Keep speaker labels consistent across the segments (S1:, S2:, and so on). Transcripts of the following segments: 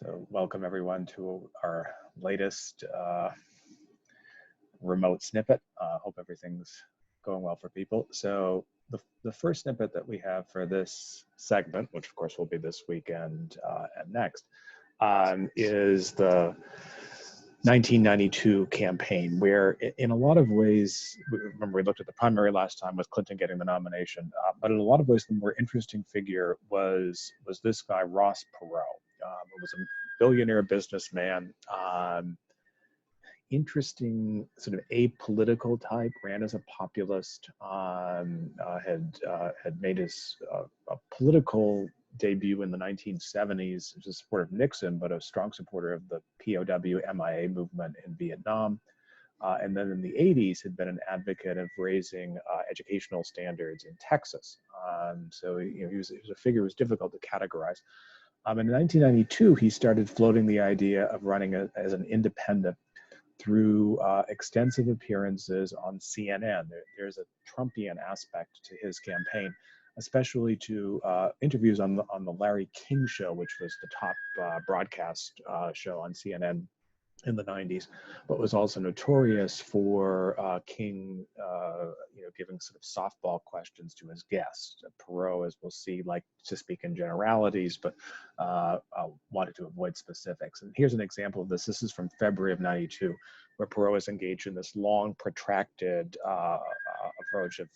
S1: So welcome everyone to our latest remote snippet. Hope everything's going well for people. So the first snippet that we have for this segment, which of course will be this weekend and next, is the 1992 campaign, where in a lot of ways, remember we looked at the primary last time with Clinton getting the nomination, but in a lot of ways the more interesting figure was this guy, Ross Perot, who was a billionaire businessman, interesting sort of apolitical type, ran as a populist, had made his a political debut in the 1970s as a supporter of Nixon, but a strong supporter of the POW MIA movement in Vietnam. And then in the 80s had been an advocate of raising educational standards in Texas. So he was a figure who was difficult to categorize. In 1992, he started floating the idea of running as an independent through extensive appearances on CNN. There's a Trumpian aspect to his campaign, especially to interviews on the Larry King Show, which was the top broadcast show on CNN in the 90s, but was also notorious for King, giving sort of softball questions to his guests. Perot, as we'll see, liked to speak in generalities, but wanted to avoid specifics. And here's an example of this. This is from February of '92, where Perot is engaged in this long, protracted approach of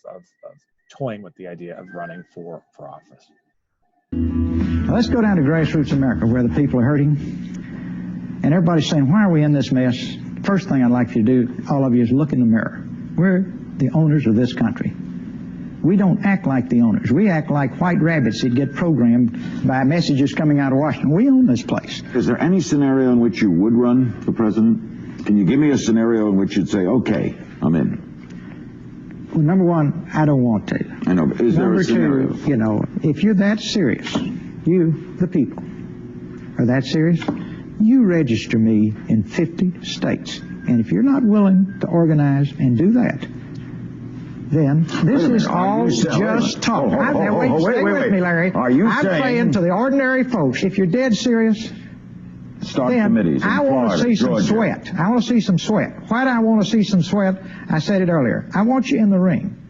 S1: toying with the idea of running for office.
S2: Let's go down to grassroots America, where the people are hurting. And everybody's saying, why are we in this mess? First thing I'd like you to do, all of you, is look in the mirror. We're the owners of this country. We don't act like the owners. We act like white rabbits that get programmed by messages coming out of Washington. We own this place.
S3: Is there any scenario in which you would run for president? Can you give me a scenario in which you'd say, okay, I'm in?
S2: Well, number one, I don't want to.
S3: I know, but is there a scenario?
S2: Number two, if you're that serious, you, the people, are that serious, you register me in 50 states. And if you're not willing to organize and do that, then this is all just talk. Stay with me, Larry.
S3: Are you
S2: I'm saying to the ordinary folks, if you're dead serious,
S3: start committees in
S2: I want to see some sweat. I want to see some sweat. Why do I want to see some sweat? I said it earlier. I want you in the ring.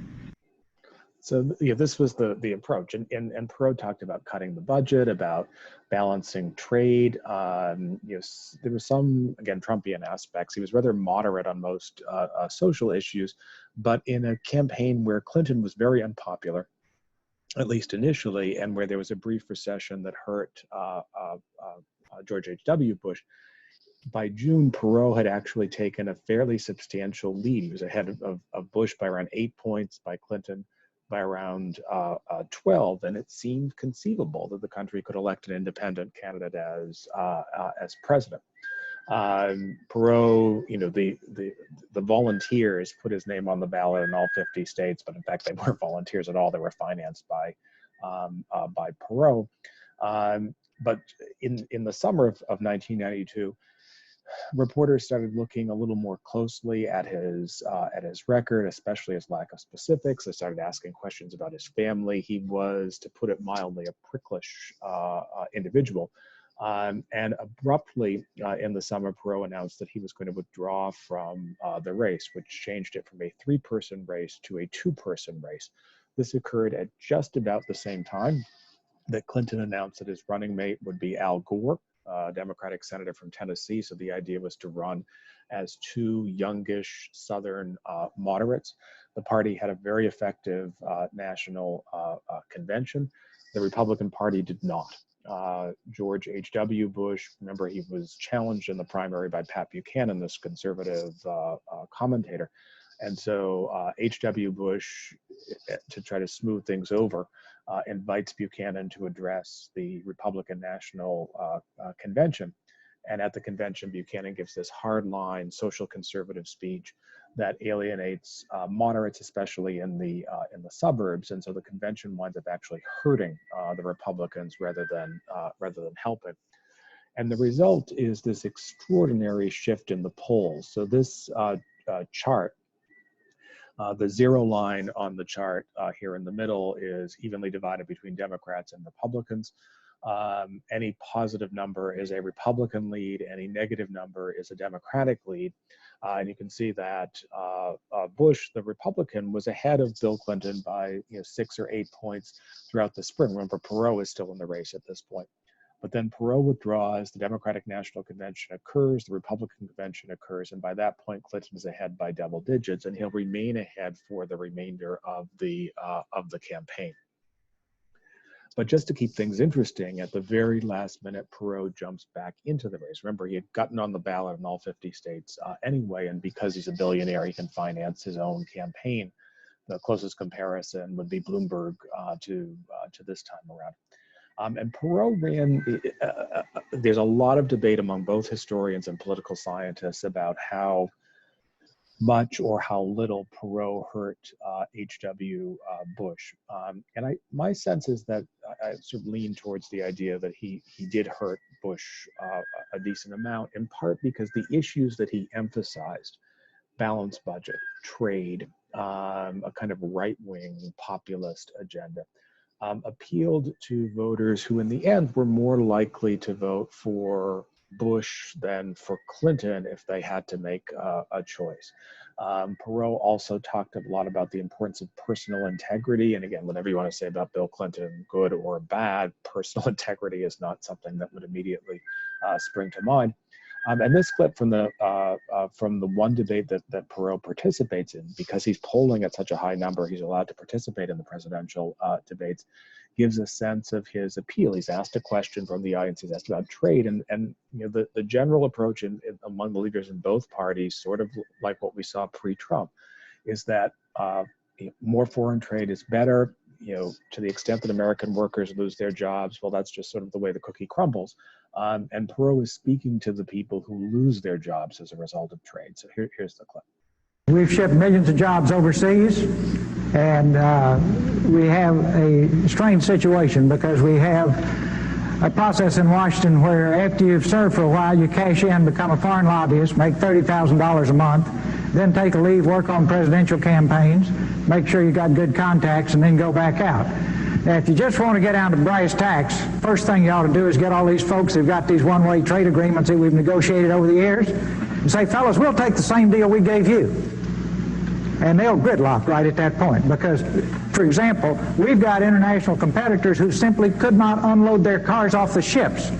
S1: So this was the approach, and Perot talked about cutting the budget, about balancing trade. There were some, again, Trumpian aspects. He was rather moderate on most social issues, but in a campaign where Clinton was very unpopular, at least initially, and where there was a brief recession that hurt George H.W. Bush. By June, Perot had actually taken a fairly substantial lead. He was ahead of Bush by around 8 points, by Clinton by around 12, and it seemed conceivable that the country could elect an independent candidate as president. Perot, the volunteers put his name on the ballot in all 50 states, but in fact they weren't volunteers at all. They were financed by Perot. But in the summer of 1992. Reporters started looking a little more closely at his record, especially his lack of specifics. They started asking questions about his family. He was, to put it mildly, a pricklish individual. And abruptly in the summer, Perot announced that he was going to withdraw from the race, which changed it from a 3-person race to a 2-person race. This occurred at just about the same time that Clinton announced that his running mate would be Al Gore, Democratic senator from Tennessee. So the idea was to run as two youngish Southern moderates. The party had a very effective national convention. The Republican Party did not. George H.W. Bush, remember, he was challenged in the primary by Pat Buchanan, this conservative commentator. And so H.W. Bush, to try to smooth things over, invites Buchanan to address the Republican National Convention. And at the convention, Buchanan gives this hardline social conservative speech that alienates moderates, especially in the suburbs. And so the convention winds up actually hurting the Republicans rather than helping. And the result is this extraordinary shift in the polls. So this chart, the zero line on the chart here in the middle, is evenly divided between Democrats and Republicans. Any positive number is a Republican lead, any negative number is a Democratic lead. And you can see that Bush, the Republican, was ahead of Bill Clinton by 6 or 8 points throughout the spring. Remember, Perot is still in the race at this point. But then Perot withdraws, the Democratic National Convention occurs, the Republican Convention occurs, and by that point, Clinton is ahead by double digits, and he'll remain ahead for the remainder of the campaign. But just to keep things interesting, at the very last minute, Perot jumps back into the race. Remember, he had gotten on the ballot in all 50 states anyway, and because he's a billionaire, he can finance his own campaign. The closest comparison would be Bloomberg to this time around. And Perot ran, there's a lot of debate among both historians and political scientists about how much or how little Perot hurt H.W. Bush. And my sense is that I sort of lean towards the idea that he did hurt Bush a decent amount, in part because the issues that he emphasized, balanced budget, trade, a kind of right-wing populist agenda, appealed to voters who in the end were more likely to vote for Bush than for Clinton if they had to make a choice. Perot also talked a lot about the importance of personal integrity. And again, whatever you want to say about Bill Clinton, good or bad, personal integrity is not something that would immediately spring to mind. And this clip from the one debate that Perot participates in, because he's polling at such a high number, he's allowed to participate in the presidential debates, gives a sense of his appeal. He's asked a question from the audience. He's asked about trade, and the general approach among the leaders in both parties, sort of like what we saw pre-Trump, is that more foreign trade is better. To the extent that American workers lose their jobs, well, that's just sort of the way the cookie crumbles. And Perot is speaking to the people who lose their jobs as a result of trade. So here's the clip.
S4: We've shipped millions of jobs overseas, and we have a strange situation because we have a process in Washington where after you've served for a while, you cash in, become a foreign lobbyist, make $30,000 a month, then take a leave, work on presidential campaigns, make sure you got good contacts, and then go back out. Now, if you just want to get down to brass tacks, first thing you ought to do is get all these folks who've got these one-way trade agreements that we've negotiated over the years and say, fellas, we'll take the same deal we gave you. And they'll gridlock right at that point because, for example, we've got international competitors who simply could not unload their cars off the ships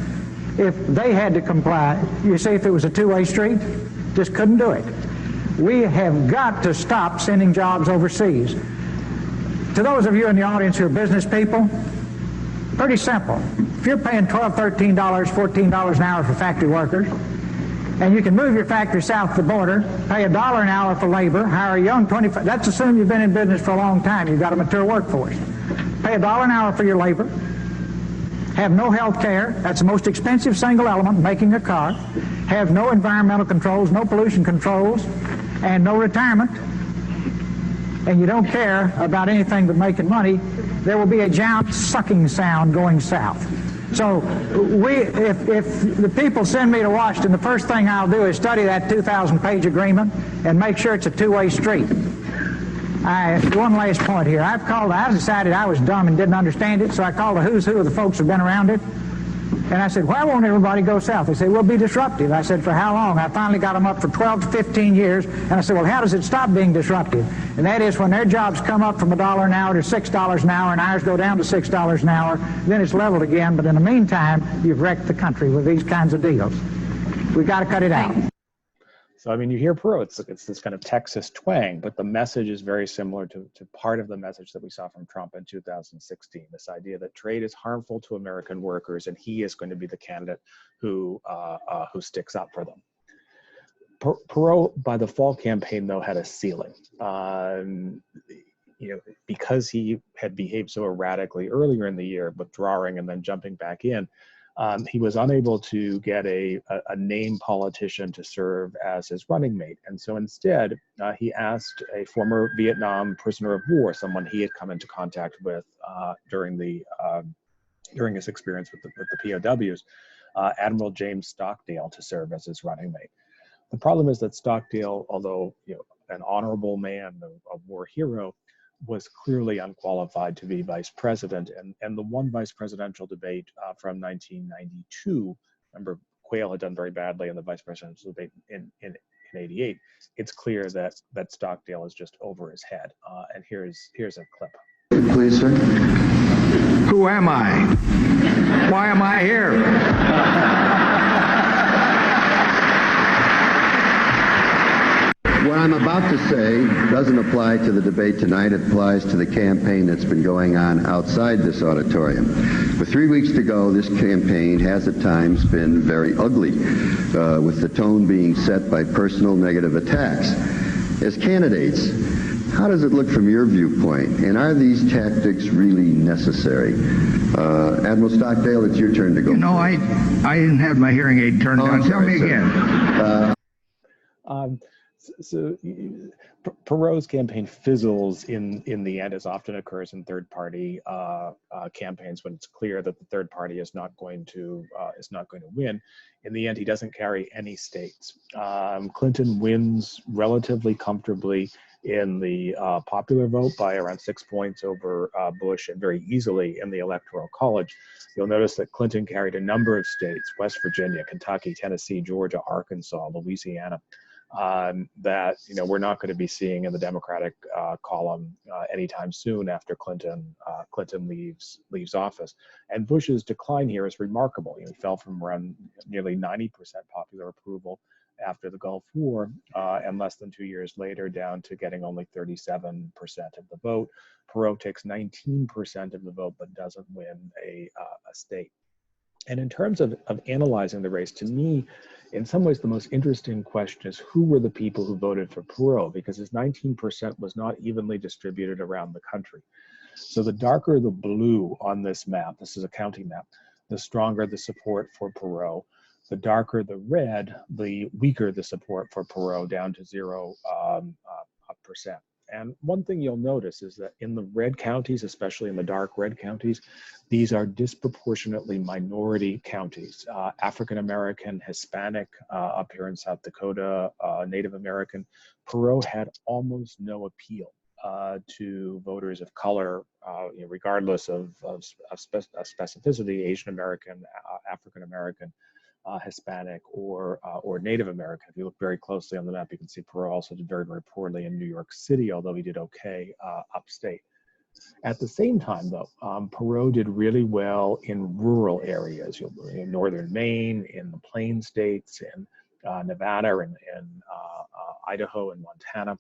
S4: if they had to comply. You see, if it was a two-way street, just couldn't do it. We have got to stop sending jobs overseas. To those of you in the audience who are business people, pretty simple. If you're paying $12, $13, $14 an hour for factory workers, and you can move your factory south of the border, pay $1 an hour for labor, hire a young 25, that's assuming you've been in business for a long time, you've got a mature workforce. Pay $1 an hour for your labor, have no health care, that's the most expensive single element making a car, have no environmental controls, no pollution controls, and no retirement, and you don't care about anything but making money, there will be a giant sucking sound going south. So if the people send me to Washington, the first thing I'll do is study that 2,000-page agreement and make sure it's a two-way street. One last point here. I decided I was dumb and didn't understand it, so I called a who's who of the folks who've been around it. And I said, why won't everybody go south? They said, we'll be disruptive. I said, for how long? I finally got them up for 12 to 15 years. And I said, well, how does it stop being disruptive? And that is when their jobs come up from $1 an hour to $6 an hour and ours go down to $6 an hour, then it's leveled again. But in the meantime, you've wrecked the country with these kinds of deals. We've got to cut it out.
S1: So, I mean, you hear Perot, it's this kind of Texas twang, but the message is very similar to part of the message that we saw from Trump in 2016, this idea that trade is harmful to American workers and he is going to be the candidate who sticks up for them. Perot, by the fall campaign, though, had a ceiling. Because he had behaved so erratically earlier in the year, withdrawing and then jumping back in, he was unable to get a named politician to serve as his running mate. And so instead, he asked a former Vietnam prisoner of war, someone he had come into contact with during his experience with the POWs, Admiral James Stockdale, to serve as his running mate. The problem is that Stockdale, although an honorable man, a war hero, was clearly unqualified to be vice president. And the one vice presidential debate from 1992, remember Quayle had done very badly in the vice presidential debate in 88. It's clear that Stockdale is just over his head. And here's a clip.
S5: Please, sir. Who am I? Why am I here? What I'm about to say doesn't apply to the debate tonight. It applies to the campaign that's been going on outside this auditorium. With 3 weeks to go, this campaign has at times been very ugly, with the tone being set by personal negative attacks. As candidates, how does it look from your viewpoint, and are these tactics really necessary? Admiral Stockdale, it's your turn to go.
S6: You know, I didn't have my hearing aid turned on. Tell me again.
S1: So Perot's campaign fizzles in the end, as often occurs in third-party campaigns when it's clear that the third party is not going to win. In the end, he doesn't carry any states. Clinton wins relatively comfortably in the popular vote by around 6 points over Bush, and very easily in the Electoral College. You'll notice that Clinton carried a number of states: West Virginia, Kentucky, Tennessee, Georgia, Arkansas, Louisiana, that we're not going to be seeing in the Democratic column anytime soon after Clinton leaves office. And Bush's decline here is remarkable. He fell from around nearly 90% popular approval after the Gulf War, and less than 2 years later down to getting only 37% of the vote. Perot takes 19% of the vote but doesn't win a state. And in terms of analyzing the race, to me, in some ways, the most interesting question is who were the people who voted for Perot, because his 19% was not evenly distributed around the country. So the darker the blue on this map, this is a county map, the stronger the support for Perot. The darker the red, the weaker the support for Perot, down to 0%. And one thing you'll notice is that in the red counties, especially in the dark red counties, these are disproportionately minority counties. African American, Hispanic, up here in South Dakota, Native American. Perot had almost no appeal to voters of color, regardless of specificity: Asian American, African American, Hispanic, or Native American. If you look very closely on the map, you can see Perot also did very, very poorly in New York City, although he did okay upstate. At the same time, though, Perot did really well in rural areas, in northern Maine, in the Plain States, in Nevada, and Idaho and Montana.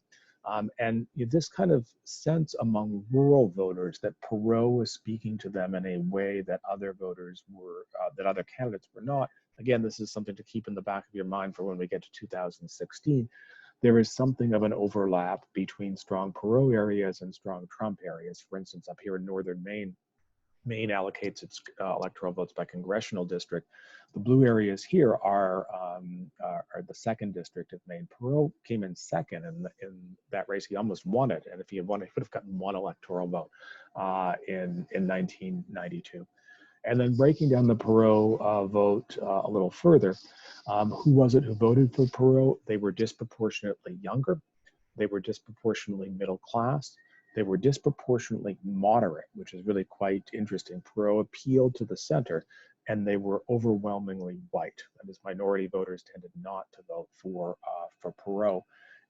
S1: And this kind of sense among rural voters that Perot was speaking to them in a way that other voters were, that other candidates were not. Again, this is something to keep in the back of your mind for when we get to 2016. There is something of an overlap between strong Perot areas and strong Trump areas. For instance, up here in northern Maine, Maine allocates its electoral votes by congressional district. The blue areas here are the second district of Maine. Perot came in second in that race. He almost won it, and if he had won, he would have gotten one electoral vote in 1992. And then breaking down the Perot vote a little further, who was it who voted for Perot? They were disproportionately younger. They were disproportionately middle class. They were disproportionately moderate, which is really quite interesting. Perot appealed to the center, and they were overwhelmingly white. That is, minority voters tended not to vote for Perot.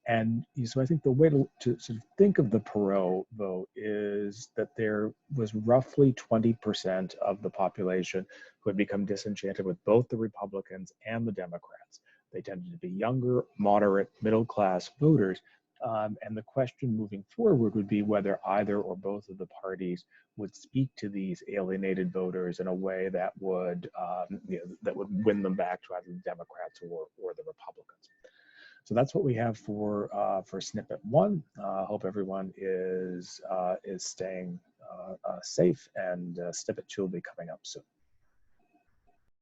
S1: And so I think the way to sort of think of the Perot vote is that there was roughly 20% of the population who had become disenchanted with both the Republicans and the Democrats. They tended to be younger, moderate, middle-class voters. And the question moving forward would be whether either or both of the parties would speak to these alienated voters in a way that would win them back to either the Democrats or the Republicans. So that's what we have for snippet 1. Hope everyone is staying safe, and snippet 2 will be coming up soon.